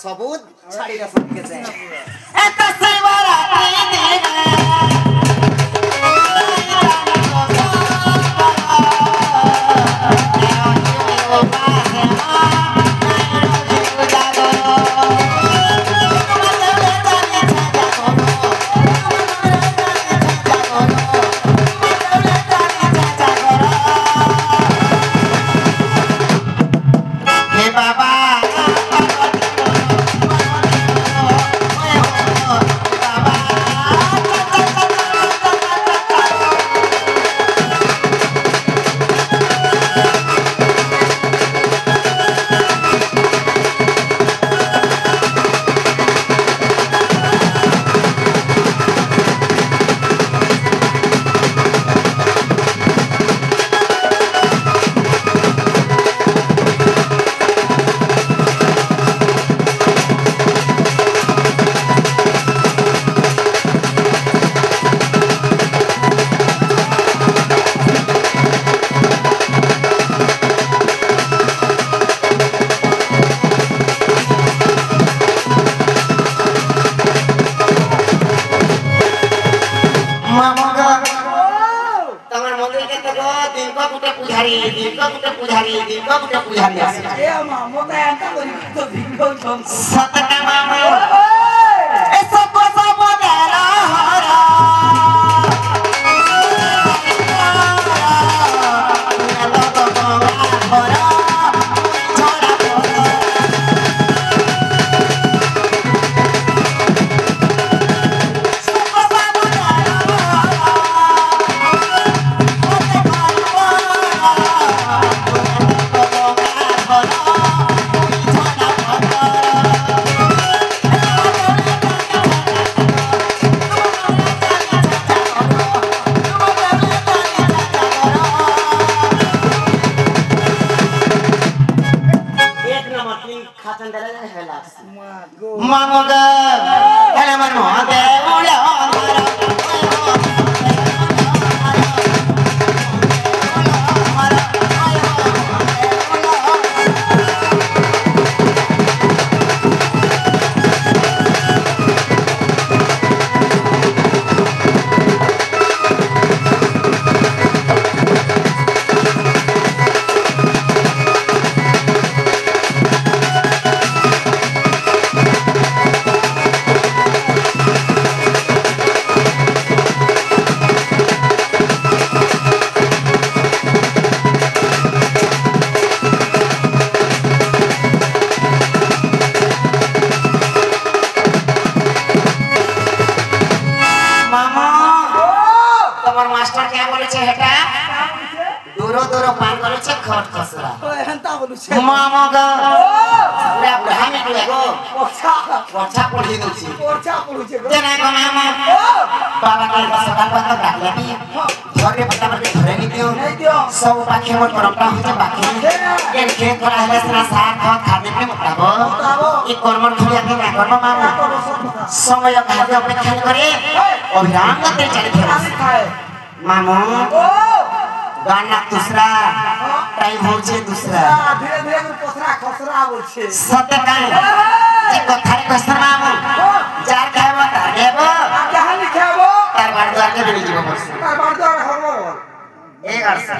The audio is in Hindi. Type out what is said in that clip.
सबूत छाड़ी रसन के से एत शिवरात्रि दिन पुजारी ए मामो त एंता करी तो भिंगो छम सतका मामो ए सब सब देला हरा ना तो हरा छोड़ा Mamoga, elemen moga, ulah मामोगा पूरा बुढ़ा में लगो पोछा पड़ी दूची जना को मामा बाबा के सकाल पर रख लेती घरे पता पर घरे नहीं दियो सब बाकी मोट परंपरा हो बाकी के खेत करा है सना साग खाने में बताबो ई कर्म थोड़ी आके ना कर्म मामा समय खाद्य अपेक्षा करे अभिराम करते चले मामो गाना दूसरा टाइम हो छे दूसरा धीरे धीरे पसरा खसरा हो छे सत्य का जे कथारे कसर मामो जार खाबो तार देबो कहानी खाबो तार बार द्वार के बेली जीवो तार बार द्वार हरबो एक अर्थ